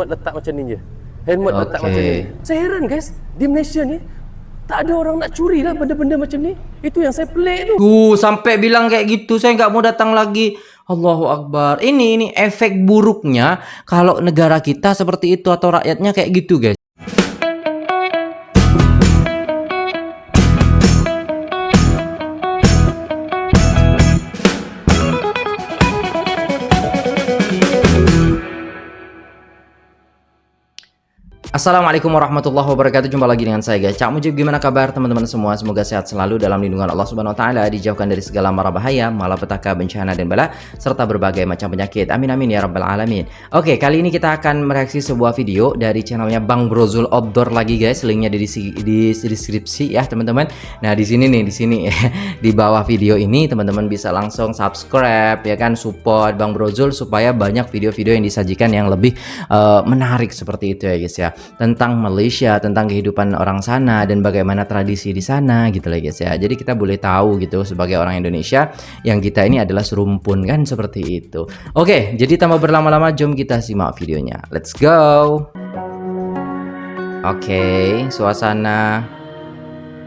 letak macam ni je. Helmet letak macam ni. Saya heran guys, di Malaysia ni tak ada orang nak curi lah benda-benda macam ni. Itu yang saya pelik tu. Sampai bilang kayak gitu, saya nggak mau datang lagi. Allahu Akbar. Ini efek buruknya kalau negara kita seperti itu atau rakyatnya kayak gitu, guys. Assalamualaikum warahmatullahi wabarakatuh. Jumpa lagi dengan saya guys, Cak Mujib. Gimana kabar teman-teman semua? Semoga sehat selalu dalam lindungan Allah Subhanahu wa taala, dijauhkan dari segala mara bahaya, malapetaka, bencana dan bala serta berbagai macam penyakit. Amin amin ya rabbal alamin. Oke, kali ini kita akan mereaksi sebuah video dari channelnya Bang Brozul Outdoor lagi guys. Linknya di deskripsi ya teman-teman. Nah, di sini di bawah video ini teman-teman bisa langsung subscribe ya kan, support Bang Brozul supaya banyak video-video yang disajikan yang lebih menarik seperti itu ya guys ya. Tentang Malaysia, tentang kehidupan orang sana dan bagaimana tradisi di sana gitu lah guys ya. Jadi kita boleh tahu gitu sebagai orang Indonesia yang kita ini adalah serumpun kan, seperti itu. Oke, jadi tanpa berlama-lama jom kita simak videonya. Let's go. Oke, suasana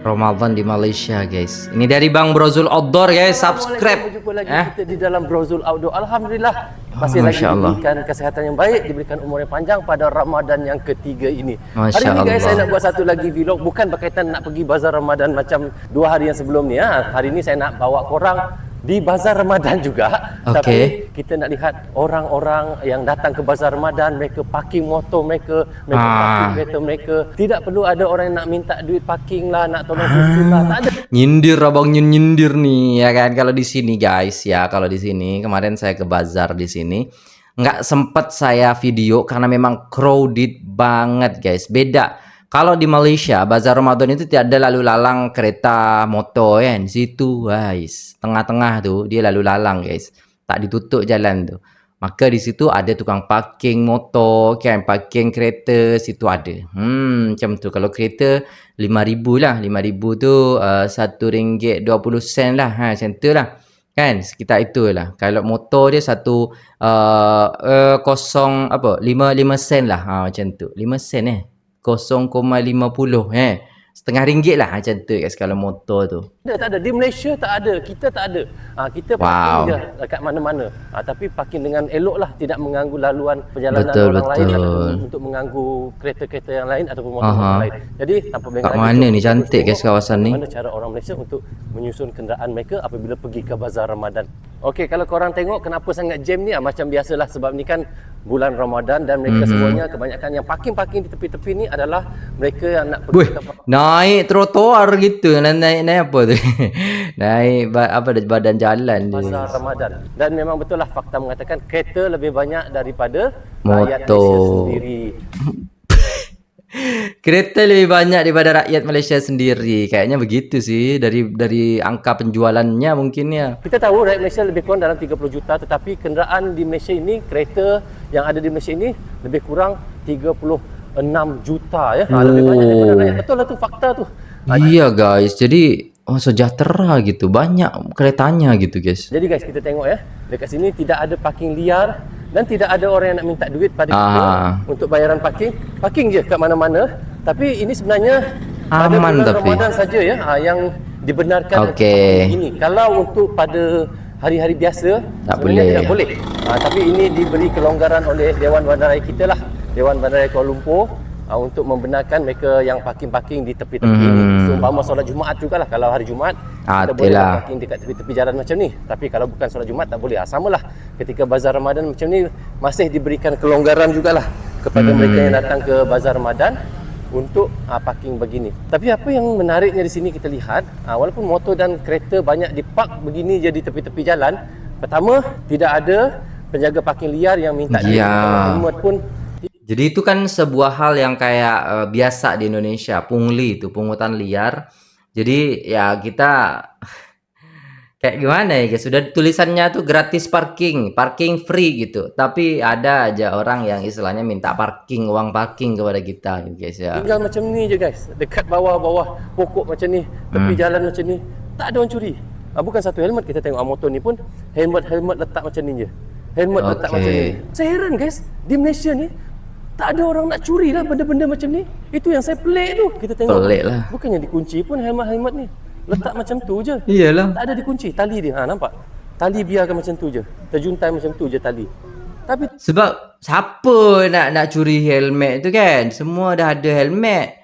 Ramadan di Malaysia guys. Ini dari Bang Brozul Outdoor guys, subscribe. Jumpa lagi kita di dalam Brozul Outdoor. Alhamdulillah masih lagi diberikan kesihatan yang baik, diberikan umur yang panjang pada Ramadan yang ketiga ini. Hari ini guys saya nak buat satu lagi vlog, bukan berkaitan nak pergi bazar Ramadan macam 2 hari yang sebelum ni ya. Hari ini saya nak bawa korang di bazar Ramadan juga. Tapi kita nak lihat orang-orang yang datang ke bazar Ramadan, mereka parking motor mereka, parking kereta mereka. Tidak perlu ada orang yang nak minta duit parking lah, nak tolong susun lah, tak ada. Nyindir abang, nyindir nih ya kan. Kalau di sini guys ya, kalau di sini kemarin saya ke bazar di sini nggak sempet saya video karena memang crowded banget guys. Beda kalau di Malaysia, bazar Ramadan itu tidak ada lalu lalang kereta motor kan. Situ guys, tengah-tengah tuh dia lalu lalang guys. Tak ditutup jalan tuh. Maka di situ ada tukang parking motor kan, parking kereta situ ada. Macam tu. Kalau kereta 5,000 lah. 5,000 tu RM1.20 lah. Macam tu lah. Kan sekitar itulah. Kalau motor dia 5 sen lah. Macam tu. 5 sen 0,50 setengah ringgit lah macam tu guys kalau motor tu. Tak ada. Di Malaysia tak ada. Kita tak ada. Kita parking je dekat mana-mana. Tapi parking dengan elok lah, tidak mengganggu laluan perjalanan orang lain ataupun untuk mengganggu kereta-kereta yang lain ataupun motor yang lain. Jadi tanpa bengkel lagi. Mana ni cantik guys kawasan ni. Mana cara orang Malaysia untuk menyusun kenderaan mereka apabila pergi ke bazar Ramadan. Okey, kalau korang tengok kenapa sangat jam ni, macam biasalah sebab ni kan bulan Ramadan dan mereka semuanya kebanyakan yang parking-parking di tepi-tepi ni adalah mereka yang nak pergi ke naik trotoar gitu. Naik apa tu? Naik badan jalan bazar Ramadan. Dan memang betul lah fakta mengatakan kereta lebih banyak daripada motor. Rakyat Malaysia sendiri. Kereta lebih banyak daripada rakyat Malaysia sendiri. Kayaknya begitu sih dari angka penjualannya mungkin ya. Kita tahu rakyat Malaysia lebih kurang dalam 30 juta, tetapi kenderaan di Malaysia ini, kereta yang ada di Malaysia ini lebih kurang 36 juta ya. Lebih banyak daripada rakyat. Betul lah tu fakta tu. Iya guys. Jadi sejahtera gitu, banyak keretanya gitu guys. Jadi guys, kita tengok ya, dekat sini tidak ada parking liar dan tidak ada orang yang nak minta duit pada kita untuk bayaran parking. Parking je kat mana-mana. Tapi ini sebenarnya pada bulan Ramadan saja ya yang dibenarkan ini. Kalau untuk pada hari-hari biasa sebenarnya tidak boleh. Tapi ini diberi kelonggaran oleh Dewan Bandaraya kita lah, Dewan Bandaraya Kuala Lumpur, untuk membenarkan mereka yang parking-parking di tepi-tepi ini. Seumpama solat Jumaat jugalah. Kalau hari Jumaat kita boleh parking dekat tepi-tepi jalan macam ni. Tapi kalau bukan solat Jumaat tak boleh. Samalah ketika bazar Ramadan macam ni, masih diberikan kelonggaran jugalah kepada mereka yang datang ke bazar Ramadan untuk parking begini. Tapi apa yang menariknya di sini kita lihat, walaupun motor dan kereta banyak dipark begini je di tepi-tepi jalan, pertama tidak ada penjaga parking liar yang minta helmet pun. Jadi itu kan sebuah hal yang kayak biasa di Indonesia, pungli itu, pungutan liar. Jadi ya kita kayak gimana ya guys, sudah tulisannya tuh gratis parking, parking free gitu. Tapi ada aja orang yang istilahnya minta parking, uang parking kepada kita guys ya. Tinggal macam ni je guys, dekat bawah-bawah pokok macam ni, tepi jalan macam ni, tak ada orang curi. Bukan satu helmet, kita tengok motor ni pun helmet letak macam ni je. Helmet letak macam ni. Saya heran guys, di Malaysia ni Tak ada orang nak curi lah benda-benda macam ni. Itu yang saya pelik tu. Kita tengok. Pelik lah. Bukannya dikunci pun helmet-helmet ni. Letak macam tu je. Iyalah. Tak ada dikunci. Tali dia. Nampak? Tali biarkan macam tu je. Terjuntai macam tu je tali. Tapi Sebab siapa nak curi helmet tu kan? Semua dah ada helmet.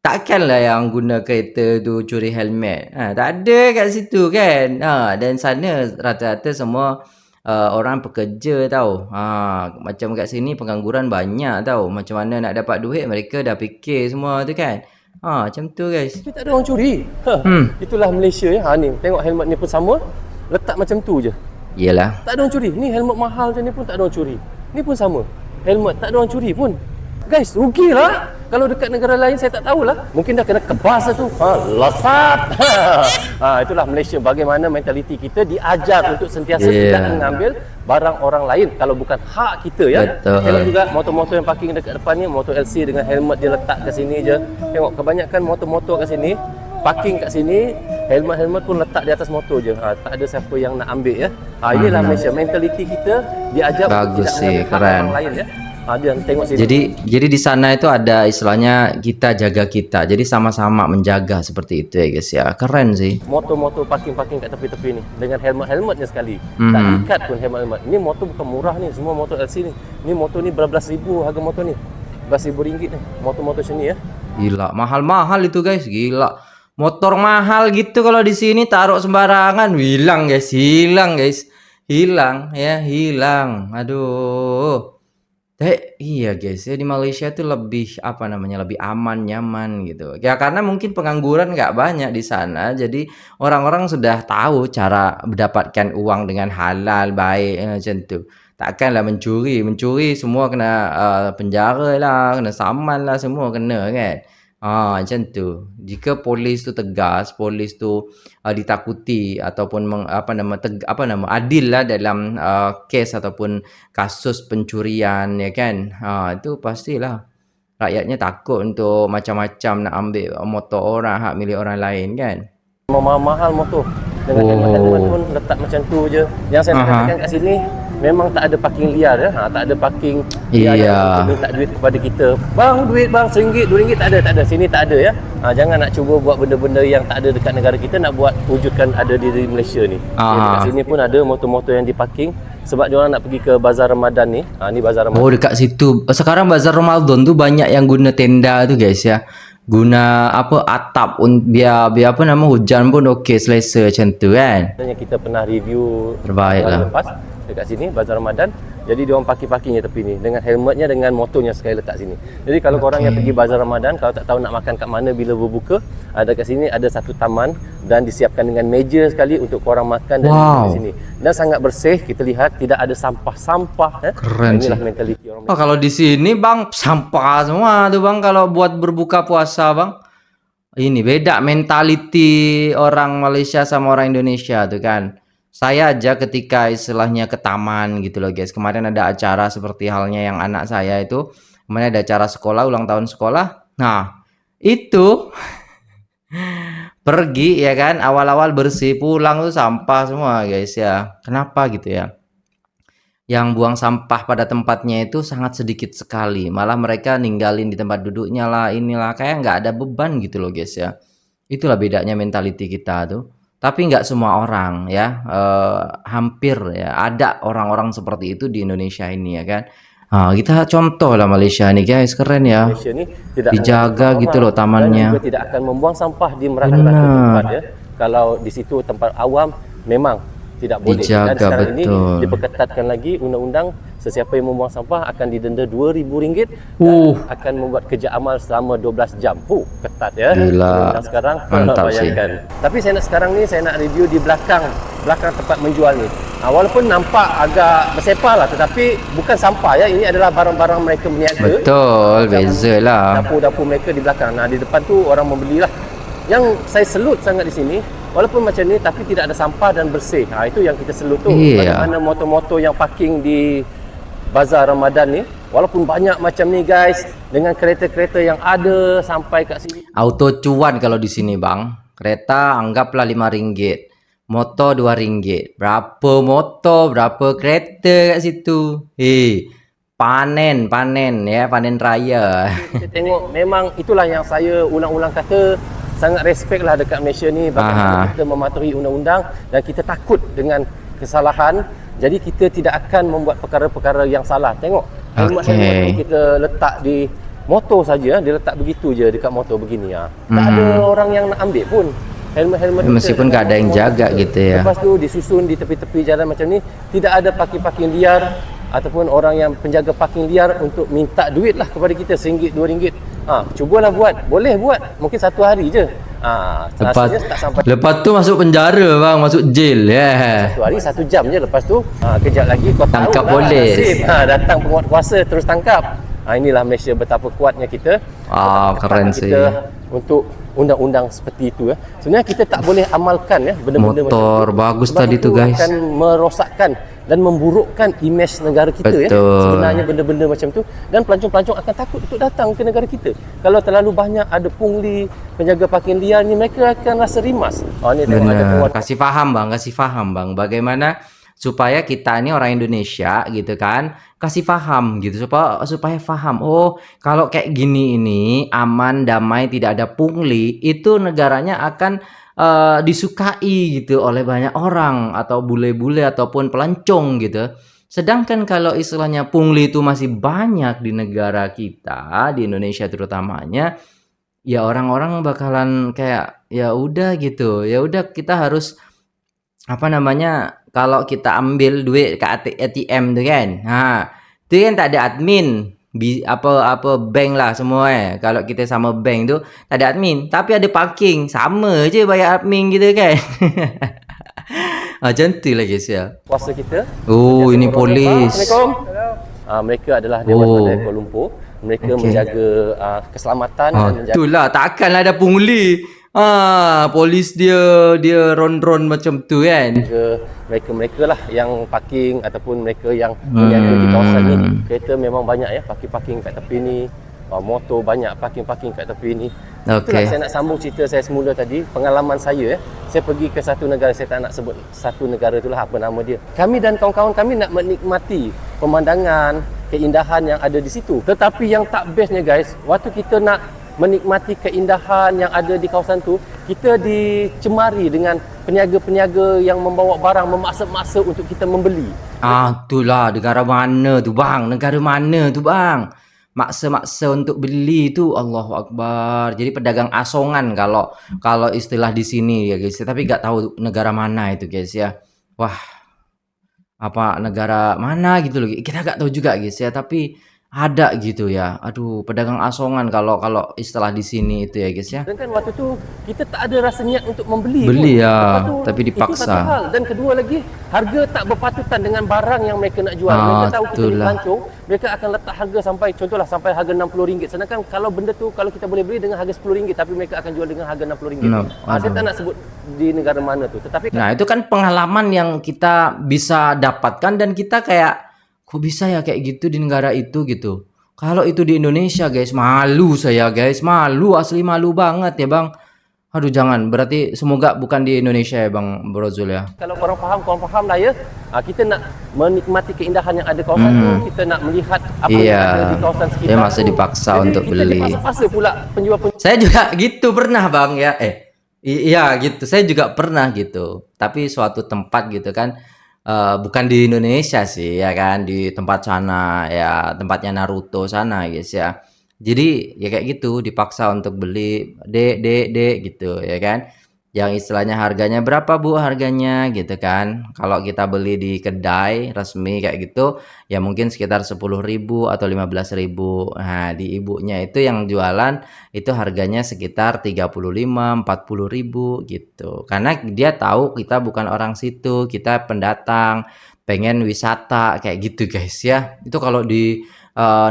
Takkanlah yang guna kereta tu curi helmet. Tak ada kat situ kan. Dan sana rata-rata semua orang pekerja tau. Macam kat sini pengangguran banyak tau. Macam mana nak dapat duit mereka dah fikir semua tu kan. Macam tu guys. tak ada orang curi. Itulah Malaysia ya. Ni tengok helmet ni pun sama. Letak macam tu je. Yelah. Tak ada orang curi. Ni helmet mahal je ni pun tak ada orang curi. Ni pun sama. Helmet tak ada orang curi pun. Guys, rugilah. Kalau dekat negara lain saya tak tahulah. Mungkin dah kena kebas tu. Lesat. Itulah Malaysia. Bagaimana mentaliti kita diajar untuk sentiasa tidak mengambil barang orang lain kalau bukan hak kita ya. Betul. Tengok juga motor-motor yang parking dekat depan ni, motor LC dengan helmet dia letak kat sini je. Tengok kebanyakan motor-motor kat sini parking kat sini, helmet-helmet pun letak di atas motor je. Tak ada siapa yang nak ambil ya. Inilah Malaysia, mentaliti kita diajar bagus untuk tidak sih, mengambil hak keren. orang lain ya. Dia tengok sini. Jadi di sana itu ada istilahnya kita jaga kita. Jadi sama-sama menjaga seperti itu ya guys ya. Keren sih. Motor-motor parking-parking kat tepi-tepi ni dengan helmet-helmetnya sekali. Tak diikat pun helmet-helmet. Ini motor bukan murah ni, semua motor LC ni. Ni motor ni berbelas ribu harga motor ni. RM11,000 ni. Motor-motor macam ni ya. Gila, mahal-mahal itu guys, gila. Motor mahal gitu kalau di sini taruh sembarangan, hilang guys, hilang guys. Hilang ya, hilang. Aduh. Iya guys, ya di Malaysia tuh lebih apa namanya, lebih aman, nyaman gitu. Ya karena mungkin pengangguran nggak banyak di sana, jadi orang-orang sudah tahu cara mendapatkan uang dengan halal, baik macam tu. Takkanlah mencuri semua kena penjara lah, kena saman lah, semua kena kan. Macam tu. Jika polis tu tegas, polis tu ditakuti ataupun adil lah dalam kes ataupun kasus pencurian ya kan. Itu pastilah rakyatnya takut untuk macam-macam nak ambil motor orang, hak milik orang lain kan. Mahal motor dengan helmet pun letak macam tu je. Yang saya katakan kat sini memang tak ada parking liar ya. Tak ada parking liar yang minta duit kepada kita. Bang, duit bang, RM1, RM2 tak ada. Sini tak ada ya. Jangan nak cuba buat benda-benda yang tak ada dekat negara kita, nak buat wujudkan ada di Malaysia ni. Dekat sini pun ada motor-motor yang diparking sebab dia orang nak pergi ke bazar Ramadan ni. Ni bazar Ramadan. Oh, dekat situ. Sekarang bazar Ramadan tu banyak yang guna tenda tu guys ya. Guna atap biar apa nama hujan pun okey, selesa macam tu kan. Sebenarnya kita pernah review terbaik lah lepas dekat sini bazar Ramadan. Jadi dia orang parking-parkingnya tepi ni dengan helmetnya, dengan motornya sekali letak sini. Jadi kalau korang yang pergi bazar Ramadan, kalau tak tahu nak makan kat mana bila berbuka, dekat sini ada satu taman dan disiapkan dengan meja sekali untuk korang makan dan di sini. Dan sangat bersih, kita lihat tidak ada sampah-sampah. Keren sih. Inilah mentaliti orang. Kalau di sini bang sampah semua tuh bang kalau buat berbuka puasa bang. Ini beda mentaliti orang Malaysia sama orang Indonesia tuh kan. Saya aja ketika istilahnya ke taman gitu loh guys. Kemarin ada acara seperti halnya yang anak saya itu. Kemarin ada acara sekolah, ulang tahun sekolah. Nah itu pergi ya kan, awal-awal bersih, pulang tuh sampah semua guys ya. Kenapa gitu ya? Yang buang sampah pada tempatnya itu sangat sedikit sekali. Malah mereka ninggalin di tempat duduknya lah, inilah, kayak nggak ada beban gitu loh guys ya. Itulah bedanya mentality kita tuh. Tapi nggak semua orang ya, hampir ya ada orang-orang seperti itu di Indonesia ini ya kan. Kita contoh lah Malaysia nih guys, keren ya. Malaysia ni tidak dijaga gitu loh tamannya. Dan juga tidak akan membuang sampah di merata-rata tempat ya. Kalau di situ tempat awam memang tidak boleh. Dijaga, dan sekarang betul. ini diperketatkan lagi undang-undang, sesiapa yang membuang sampah akan didenda RM2,000 dan akan membuat kerja amal selama 12 jam. Ketat ya. Gila. Dan sekarang Mantap bayangkan. Tapi saya nak review di belakang tempat menjual ni. Walaupun nampak agak bersepah lah, tetapi bukan sampah ya. Ini adalah barang-barang mereka berniaga. Betul, beza lah. Dapur-dapur mereka di belakang. Di depan tu orang membelilah. Yang saya selut sangat di sini, walaupun macam ni tapi tidak ada sampah dan bersih. Itu yang kita selut tu. Bagaimana motor-motor yang parking di bazar Ramadan ni, walaupun banyak macam ni guys, dengan kereta-kereta yang ada sampai kat sini. Auto cuan kalau di sini bang. Kereta anggaplah RM5, motor RM2. Berapa motor, berapa kereta kat situ? panen ya, panen raya. Kita tengok memang itulah yang saya ulang-ulang kata, sangat respect lah dekat Malaysia ni bagaimana kita mematuhi undang-undang dan kita takut dengan kesalahan. Jadi kita tidak akan membuat perkara-perkara yang salah. Tengok helmet-helmet yang kita letak di motor saja, dia letak begitu je dekat motor begini ya. Tak ada orang yang nak ambil pun helmet-helmet meskipun tak ada yang jaga gitu ya. Lepas tu disusun di tepi-tepi jalan macam ni, tidak ada parking-parking liar ataupun orang yang penjaga parking liar untuk minta duit lah kepada kita RM1, RM2. Cubalah buat, boleh buat, mungkin satu hari je. Lepas tu masuk penjara bang, masuk jail ya. Satu hari 1 jam je, lepas tu kejap lagi kau tangkap tahu polis. Datang penguat kuasa terus tangkap. Inilah Malaysia betapa kuatnya kita. Keren sih. Kita untuk undang-undang seperti itu ya. Sebenarnya kita tak boleh amalkan ya benda-benda motor macam bagus sebab tadi itu tu guys. Akan merosakkan dan memburukkan imej negara kita. Betul. Ya. Sebenarnya benda-benda macam tu, dan pelancong-pelancong akan takut untuk datang ke negara kita. Kalau terlalu banyak ada pungli, penjaga parking liar ni, mereka akan rasa rimas. Ni tengok ada kasih faham bang bagaimana supaya kita ini orang Indonesia gitu kan, kasih paham gitu supaya paham, oh kalau kayak gini ini aman, damai, tidak ada pungli, itu negaranya akan disukai gitu oleh banyak orang atau bule-bule ataupun pelancong gitu. Sedangkan kalau istilahnya pungli itu masih banyak di negara kita, di Indonesia terutamanya, ya orang-orang bakalan kayak ya udah gitu, ya udah kita harus kalau kita ambil duit ke ATM tuh kan, itu kan tak ada admin, apa bank lah semua kalau kita sama bank tu tak ada admin, tapi ada parking, sama je bayar admin gitu kan. Macam tu lah guys ya. Kuasa kita. Ini polis. Assalamualaikum. Mereka adalah Dewan Bandar Kuala Lumpur. Mereka menjaga keselamatan dan menjaga. Itulah, takkanlah ada pungli. Polis dia ron-ron macam tu kan. Mereka lah yang parking ataupun mereka yang berniaga di kawasan ni. Kereta memang banyak ya, parking kat tepi ni. Motor banyak parking kat tepi ni. Itulah saya nak sambung cerita saya semula tadi, pengalaman saya. Saya pergi ke satu negara, saya tak nak sebut satu negara itulah apa nama dia. Kami dan kawan-kawan kami nak menikmati pemandangan, keindahan yang ada di situ. Tetapi yang tak bestnya guys, waktu kita nak menikmati keindahan yang ada di kawasan tu, kita dicemari dengan peniaga-peniaga yang membawa barang, memaksa-maksa untuk kita membeli. Itulah negara mana tu bang, maksa-maksa untuk beli tu, Allahu Akbar. Jadi pedagang asongan kalau istilah di sini ya guys, tapi nggak tahu negara mana itu guys ya. Wah, apa negara mana gitu loh, kita nggak tahu juga guys ya, tapi ada gitu ya. Aduh, pedagang asongan kalau istilah di sini itu ya guys ya. Dan kan waktu tu kita tak ada rasa niat untuk membeli ya, tapi dipaksa. Itu satu hal. Dan kedua lagi, harga tak berpatutan dengan barang yang mereka nak jual. Mereka tahu kita ni pelancong, mereka akan letak harga sampai harga RM60. Sedangkan kalau benda tu kalau kita boleh beli dengan harga RM10, tapi mereka akan jual dengan harga RM60. Saya tak nak sebut di negara mana tu. Tetapi itu kan pengalaman yang kita bisa dapatkan dan kita kayak, kok bisa ya kayak gitu di negara itu gitu. Kalau itu di Indonesia guys, malu saya guys, malu, asli malu banget ya bang. Aduh jangan, berarti semoga bukan di Indonesia ya bang Brozul ya. Kalau korang faham lah ya. Kita nak menikmati keindahan yang ada kawasan tu, kita nak melihat apa yang ada di kawasan sekitar. Dia masih dipaksa untuk beli. Dipaksa pula penjual. Saya juga gitu pernah bang ya. Iya gitu, saya juga pernah gitu. Tapi suatu tempat gitu kan. Bukan di Indonesia sih ya kan, di tempat sana ya, tempatnya Naruto sana guys ya. Jadi ya kayak gitu, dipaksa untuk beli dek gitu ya kan, yang istilahnya harganya berapa bu harganya gitu kan. Kalau kita beli di kedai resmi kayak gitu ya mungkin sekitar 10.000 atau 15.000. Nah di ibunya itu yang jualan itu harganya sekitar 35-40.000 gitu, karena dia tahu kita bukan orang situ, kita pendatang pengen wisata kayak gitu guys ya. Itu kalau di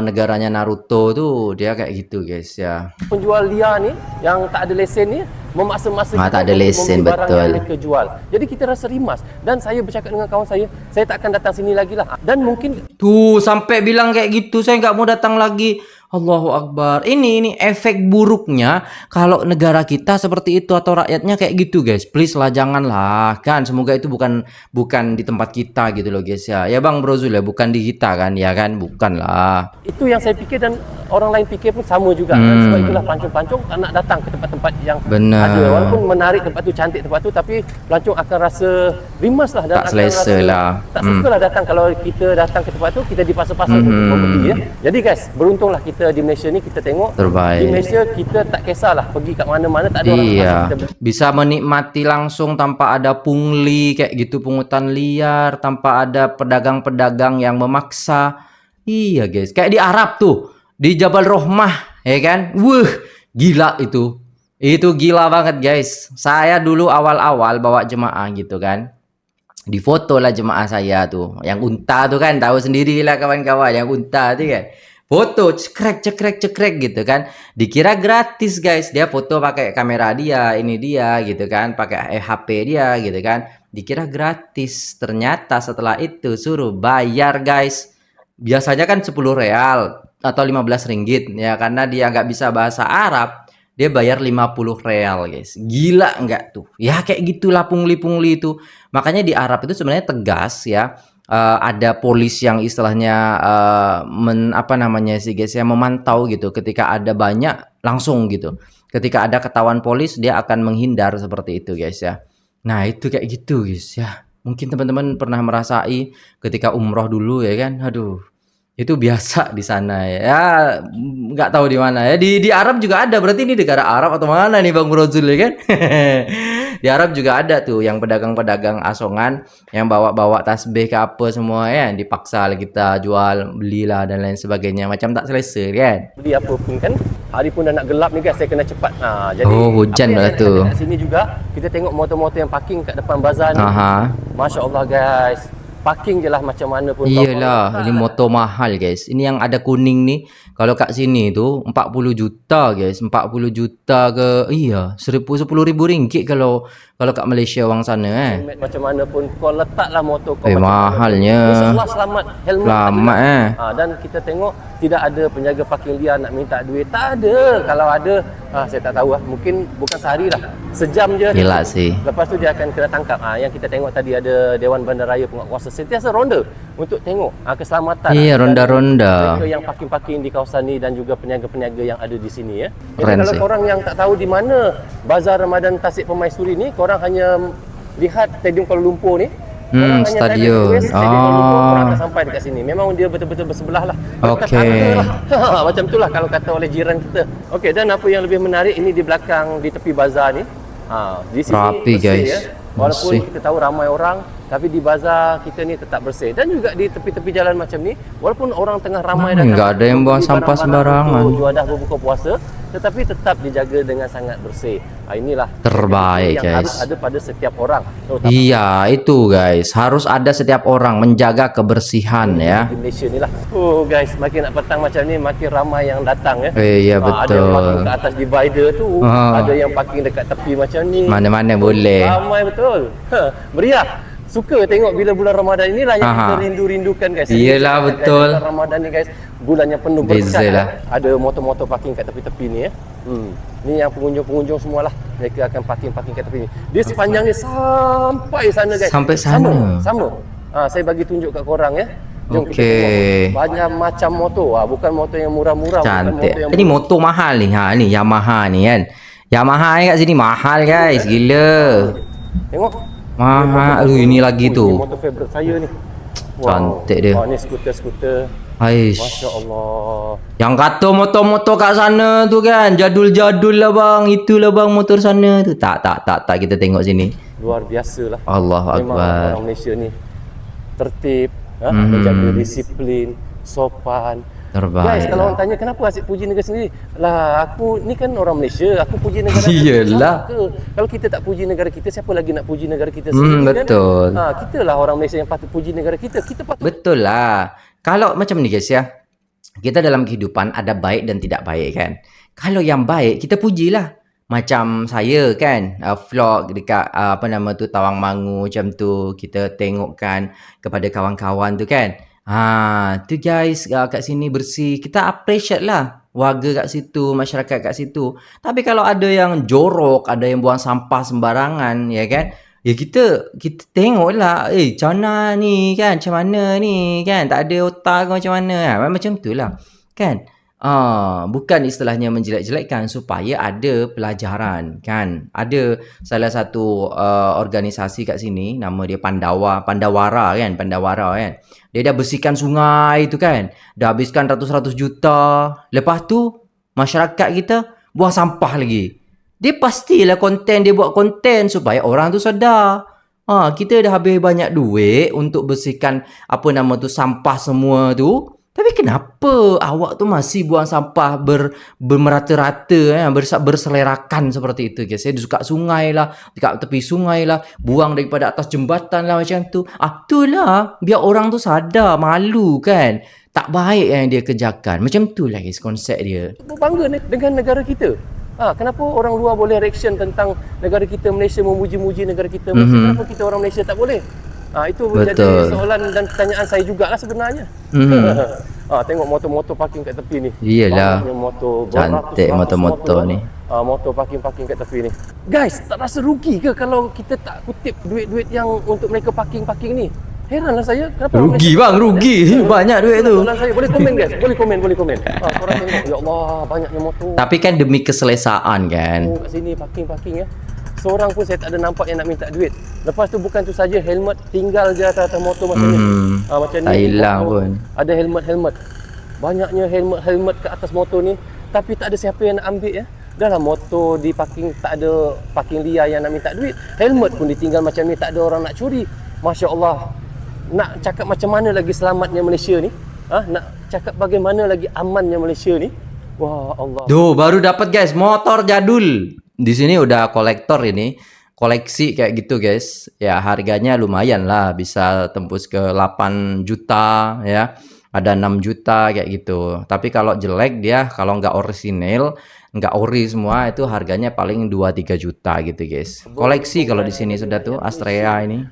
negaranya Naruto tuh dia kayak gitu guys ya. Penjual liar nih yang tak ada lesen nih memaksa-maksa kita tak ada lesen, barang betul. yang mereka jual. Jadi kita rasa rimas, dan saya bercakap dengan kawan saya tak akan datang sini lagi lah. Dan mungkin tuh sampai bilang kayak gitu, saya nggak mau datang lagi. Allahu Akbar. Ini efek buruknya kalau negara kita seperti itu atau rakyatnya kayak gitu, guys. Please lah, janganlah kan. Semoga itu bukan di tempat kita gitu loh, guys ya. Ya Bang Brozul ya, bukan di kita kan, ya kan? Bukan lah. Itu yang saya fikir dan orang lain fikir pun sama juga. Dan sebab itulah pelancong-pelancong nak datang ke tempat-tempat yang Benar. ada. Walaupun menarik tempat tu, cantik tempat tu, tapi pelancong akan rasa rimas lah dan Tak akan selesa rasa lah. tak suka lah datang. Kalau kita datang ke tempat tu, kita dipaksa-paksa untuk membeli ya. Jadi guys, beruntunglah kita di Malaysia ni, kita tengok Terbaik. di Malaysia kita tak kisahlah pergi kat mana-mana, tak ada orang Iya, paksa kita beli. bisa menikmati langsung tanpa ada pungli kayak gitu, pungutan liar, tanpa ada pedagang-pedagang yang memaksa. Iya guys, kayak di Arab tuh, di Jabal Rohmah, ya kan? Wuh, gila itu. Itu gila banget guys. Saya dulu awal-awal bawa jemaah gitu kan. Di foto lah jemaah saya tuh, yang unta tuh kan, tahu sendiri lah kawan-kawan, yang unta tuh kan. Foto cekrek gitu kan, dikira gratis guys, dia foto pakai kamera dia, ini dia gitu kan, pakai HP dia gitu kan, dikira gratis. Ternyata setelah itu suruh bayar guys. Biasanya kan 10 real atau 15 ringgit ya, karena dia nggak bisa bahasa Arab, dia bayar 50 real guys. Gila nggak tuh? Ya kayak gitulah pungli-pungli itu. Makanya di Arab itu sebenarnya tegas ya. Ada polis yang istilahnya apa namanya sih guys ya, memantau gitu. Ketika ada banyak langsung gitu. Ketika ada ketahuan polis, dia akan menghindar seperti itu guys ya. Nah itu kayak gitu guys ya. Mungkin teman-teman pernah merasai ketika umroh dulu ya kan. Aduh, itu biasa di sana ya. Ya, nggak tahu di mana ya. Di Arab juga ada. Berarti ini negara Arab atau mana nih Bang Brozul ya kan? Di Arab juga ada tuh yang pedagang-pedagang asongan yang bawa-bawa tasbih ke apa semua ya, dipaksa lah kita jual, belilah dan lain sebagainya. Macam tak selesa kan? Beli apa pun kan, hari pun dah nak gelap ni guys, saya kena cepat. Jadi Oh, hujan apa yang lah saya tu. tengok kat sini juga, kita tengok motor-motor yang parking kat depan bazar ni. Aha. Masya Allah guys, parking je lah macam mana pun. Iyalah, ini motor mahal guys. Ini yang ada kuning nih. Kalau kat sini tuh 40 juta guys. 40 juta ke, iya, 10 ribu ringgit kalau kat Malaysia orang sana Helmet macam mana pun kau letaklah motor kau. mahalnya. InsyaAllah selamat. Helmet Selamat dan kita tengok tidak ada penjaga parking liar nak minta duit. Tak ada. Kalau ada, saya tak tahu lah. Mungkin bukan sehari lah. Sejam je. Gila sih. Lepas tu dia akan kena tangkap. Yang kita tengok tadi ada Dewan Bandaraya Penguatkuasa sentiasa ronda untuk tengok keselamatan. Iya, ronda-ronda. Mereka yang parking-parking di kawasan ni dan juga peniaga-peniaga yang ada di sini ya. Jadi Keren kalau sih. korang yang tak tahu di mana Bazar Ramadan Tasik Permaisuri ni, korang hanya lihat Stadium Kuala Lumpur ni. Korang hanya type stadium. West, Stadium Kuala Lumpur, korang akan sampai dekat sini. Memang dia betul-betul bersebelah lah. Dekat Okey. tangga lah. Macam itulah kalau kata oleh jiran kita. Okey, dan apa yang lebih menarik ini di belakang, di tepi bazar ni. Di sini Rapi, bersih, guys. ya. Walaupun Bersih. kita tahu ramai orang, tapi di bazar kita ni tetap bersih. Dan juga di tepi-tepi jalan macam ni, walaupun orang tengah ramai datang, Nggak ada yang untuk buang beli sampah barang-barang sembarangan. untuk juadah berbuka puasa, tetapi tetap dijaga dengan sangat bersih. Inilah Terbaik, yang harus guys. ada pada setiap orang, terutama Iya, itu guys. Harus ada setiap orang menjaga kebersihan ya. di Malaysia ni lah. Oh guys, makin nak petang macam ni, makin ramai yang datang ya. Iya, Ada yang betul. parking ke atas divider tu, ada yang parking dekat tepi macam ni. Mana-mana boleh. Ramai betul. Meriah. Suka tengok bila bulan Ramadan inilah yang kita rindu-rindukan guys. Iyalah, Guys, betul. Bulan Ramadan ni guys, bulan yang penuh Beza berkat. lah. Ada motor-motor parking kat tepi-tepi ni ya. Ni yang pengunjung-pengunjung semualah. Mereka akan parking kat tepi ni. Dia sepanjang ni sampai sana guys. Sampai sana. Sama. Saya bagi tunjuk kat korang ya. Jom kita Okey. tengok. Banyak macam motor. Bukan motor yang murah-murah, bukan Cantik. motor yang Ini motor mahal nih. Ni Yamaha nih kan. Yamaha ni kat sini mahal guys. Gila. tengok. Mahal. Aduh, ini lagi Ini tu. motor favourite saya ni. Cantik dia. Ni skuter-skuter. Aish. Masya Allah. Yang kata motor-motor kat sana tu kan, jadul-jadul lah bang. Itulah bang motor sana tu. Tak. Kita tengok sini. Luar biasa lah. Allahu Memang Akbar. orang Malaysia ni tertib, menjaga disiplin, sopan. Terbaik Guys, kalau lah. orang tanya kenapa asyik puji negara sendiri? Lah, aku ni kan orang Malaysia, aku puji negara Iyalah. kita. Kalau kita tak puji negara kita, siapa lagi nak puji negara kita sendiri? Betul. Kan? Kita lah orang Malaysia yang patut puji negara kita. Kita patut. Betul lah. Kalau macam ni guys ya, kita dalam kehidupan ada baik dan tidak baik kan. Kalau yang baik kita pujilah. Macam saya kan, vlog dekat apa nama tu Tawangmangu macam tu, kita tengokkan kepada kawan-kawan tu kan. Tu guys, kat sini bersih. Kita appreciate lah warga kat situ, masyarakat kat situ. Tapi kalau ada yang jorok, ada yang buang sampah sembarangan, ya kan? Ya kita tengoklah, macam mana ni kan? Macam mana ni kan? Tak ada otak ke macam mana? Macam tu lah. Kan? Bukan istilahnya menjelek-jelekkan, supaya ada pelajaran kan. Ada salah satu organisasi kat sini, nama dia Pandawara kan. Dia dah bersihkan sungai tu kan. Dah habiskan ratus-ratus juta. Lepas tu masyarakat kita buang sampah lagi. Dia pastilah dia buat konten supaya orang tu sedar. Kita dah habis banyak duit untuk bersihkan sampah semua tu. Tapi kenapa awak tu masih buang sampah bermerata-rata, berselerakan seperti itu guys. Dia suka sungai lah, dekat tepi sungai lah, buang daripada atas jembatan lah macam tu. Itulah biar orang tu sadar, malu kan. Tak baik yang dia kerjakan. Macam tu lah guys konsep dia. Bangga dengan negara kita. Kenapa orang luar boleh reaction tentang negara kita Malaysia, memuji-muji negara kita Malaysia? Kenapa kita orang Malaysia tak boleh? Itu menjadi soalan dan pertanyaan saya jugalah sebenarnya. Tengok motor-motor parking kat tepi ni. Iyalah. Banyaknya motor, cantik motor-motor ni. Motor parking kat tepi ni. Guys, tak rasa rugi ke kalau kita tak kutip duit-duit yang untuk mereka parking ni? Heranlah saya, kenapa rugi bang, rugi. Banyak duit tu. Soalan saya, boleh komen guys, boleh komen. Korang tengok, ya Allah, banyaknya motor. Tapi kan demi keselesaan kan. Kat sini parking ya. Seorang pun saya tak ada nampak yang nak minta duit. Lepas tu bukan tu saja, helmet tinggal je atas motor macam ni. Macam tak ni. hilang pun. Ada helmet. Banyaknya helmet ke atas motor ni, tapi tak ada siapa yang nak ambil ya. Dalam motor di parking, tak ada parking liar yang nak minta duit. Helmet pun ditinggal macam ni, tak ada orang nak curi. Masya Allah. Nak cakap macam mana lagi selamatnya Malaysia ni? Nak cakap bagaimana lagi amannya Malaysia ni? Wah Allah. Baru dapat guys, motor jadul. Di sini udah kolektor ini, koleksi kayak gitu guys. Ya harganya lumayan lah, bisa tembus ke 8 juta ya. Ada 6 juta kayak gitu. Tapi kalau jelek dia, kalau nggak orisinil, nggak ori semua, itu harganya paling 2-3 juta gitu guys. Koleksi kalau di sini sudah tuh Astrea ini.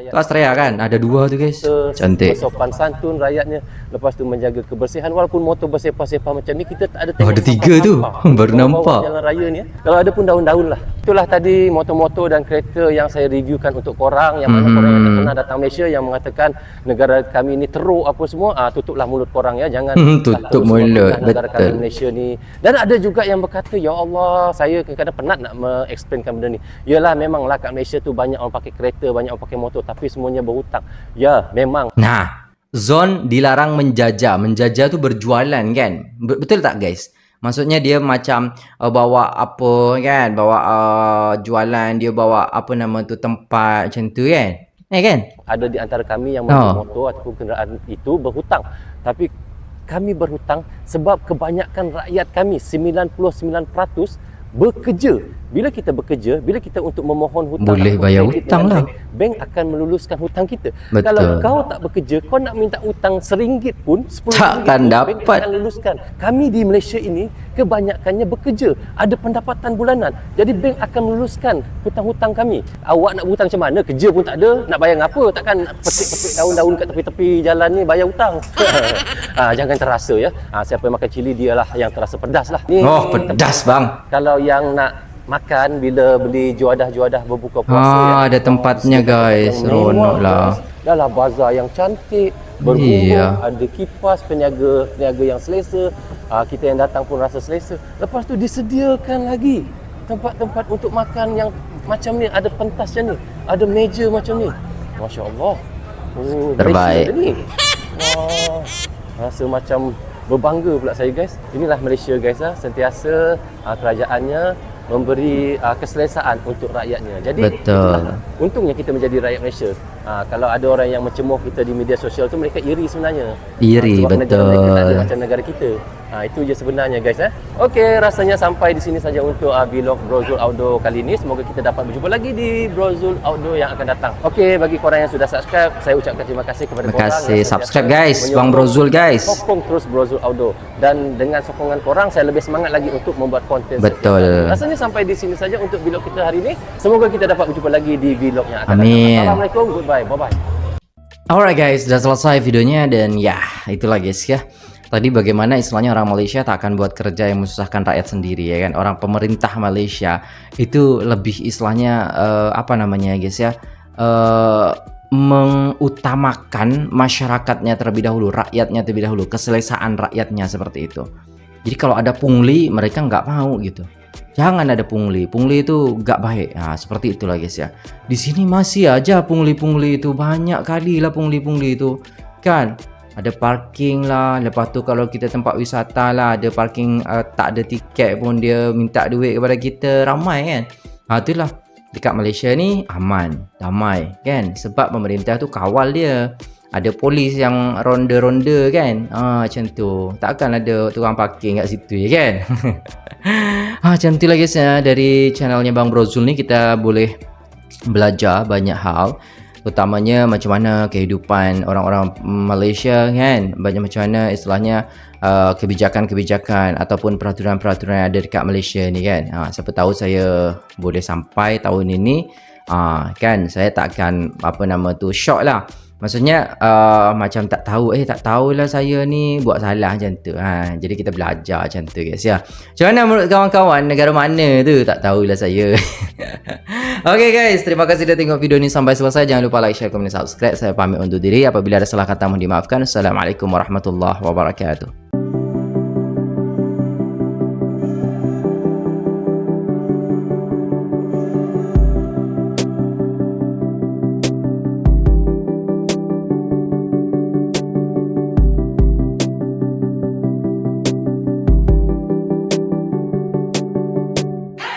Itu Astrea kan, ada 2 tuh guys. Cantik. Sopan santun rakyatnya. Lepas tu menjaga kebersihan. Walaupun motor bersepah-sepah macam ni, kita tak ada tengok. Ada 3 tuh, baru nampak. Jalan raya ni. Kalau ada pun daun-daun lah. Itulah tadi motor-motor dan kereta yang saya reviewkan untuk korang. Yang mana korang yang tak pernah datang Malaysia, yang mengatakan negara kami ni teruk apa semua. Tutuplah mulut korang ya. Jangan tutup mulut. Negara kami Malaysia ni. Dan ada juga yang berkata, ya Allah, saya kadang-kadang penat nak mengeksplainkan benda ni. Yalah, memanglah kat Malaysia tu banyak orang pakai kereta, banyak orang pakai motor, tapi semuanya berhutang. Ya, memang. Nah, Zon dilarang menjajah. Menjajah tu berjualan kan? Betul tak guys? Maksudnya dia macam bawa apa kan? Bawa jualan, dia bawa tempat macam tu kan? Kan? Ada di antara kami yang membeli motor ataupun kenderaan itu berhutang. Tapi kami berhutang sebab kebanyakan rakyat kami 99% bekerja. Bila kita bekerja, bila kita untuk memohon hutang, boleh bayar hutang lah. Bank akan meluluskan hutang kita. Betul. Kalau kau tak bekerja, kau nak minta hutang RM1 pun, RM10 takkan dapat. Bank akan luluskan. Kami di Malaysia ini kebanyakannya bekerja, ada pendapatan bulanan. Jadi bank akan meluluskan hutang-hutang kami. Awak nak hutang macam mana? Kerja pun tak ada, nak bayar apa? Takkan petik-petik daun-daun kat tepi-tepi jalan ni bayar hutang. Jangan terasa ya. Siapa yang makan cili dialah yang terasa pedas lah. Ni, pedas bang. Kalau yang nak makan bila beli juadah-juadah berbuka puasa ada tempatnya guys, seronok lah. Dalam bazar yang cantik, berbunga, ada kipas, peniaga yang selesa. Kita yang datang pun rasa selesa. Lepas tu disediakan lagi tempat-tempat untuk makan yang macam ni, ada pentas macam ni, ada meja macam ni. Masya Allah. Terbaik. Ni. Rasa macam berbangga pula saya guys. Inilah Malaysia guys sentiasa kerajaannya memberi keselesaan untuk rakyatnya. Jadi betul. Untungnya kita menjadi rakyat Malaysia. Kalau ada orang yang mencemooh kita di media sosial tu, mereka iri sebenarnya. Iri, sebab betul. Negara mereka tak ada macam negara kita. Itu je sebenarnya guys. Okey, rasanya sampai di sini saja untuk vlog Brozul Outdoor kali ini. Semoga kita dapat berjumpa lagi di Brozul Outdoor yang akan datang. Okey, bagi korang yang sudah subscribe, saya ucapkan terima kasih kepada korang. Terima kasih, subscribe guys, Bang Brozul guys. Sokong terus Brozul Outdoor. Dan dengan sokongan korang, saya lebih semangat lagi untuk membuat konten. Betul. Rasanya sampai di sini saja untuk vlog kita hari ini. Semoga kita dapat berjumpa lagi di vlog yang akan datang. Assalamualaikum, goodbye, bye-bye. Alright guys, sudah selesai videonya dan ya itulah guys ya. Tadi bagaimana istilahnya orang Malaysia tak akan buat kerja yang menyusahkan rakyat sendiri ya kan. Orang pemerintah Malaysia itu lebih istilahnya apa namanya guys ya, mengutamakan masyarakatnya terlebih dahulu, rakyatnya terlebih dahulu, keselesaan rakyatnya seperti itu. Jadi kalau ada pungli mereka nggak mau gitu. Jangan ada pungli, pungli itu nggak baik. Nah, seperti itulah guys ya. Di sini masih aja pungli-pungli itu, banyak kali lah pungli-pungli itu kan. Ada parking lah, lepas tu kalau kita tempat wisata lah, ada parking tak ada tiket pun dia minta duit kepada kita, ramai kan. Itulah, dekat Malaysia ni aman, damai kan, sebab pemerintah tu kawal dia. Ada polis yang ronda-ronda kan, macam tu. Takkan ada tukang parking kat situ ya kan. Macam tu lah guys ya. Dari channelnya Bang Bro Zul ni kita boleh belajar banyak hal, utamanya macam mana kehidupan orang-orang Malaysia kan, macam mana istilahnya kebijakan-kebijakan ataupun peraturan-peraturan yang ada dekat Malaysia ni kan. Siapa tahu saya boleh sampai tahun ini kan, saya tak akan apa nama tu shock lah. Maksudnya macam tak tahulah saya ni buat salah macam tu. Jadi kita belajar macam tu guys ya. Macam mana menurut kawan-kawan, negara mana tu tak tahulah saya. Okay guys, terima kasih dah tengok video ni sampai selesai. Jangan lupa like, share, komen, subscribe. Saya pamit undur diri. Apabila ada salah kata mohon dimaafkan. Assalamualaikum warahmatullahi wabarakatuh.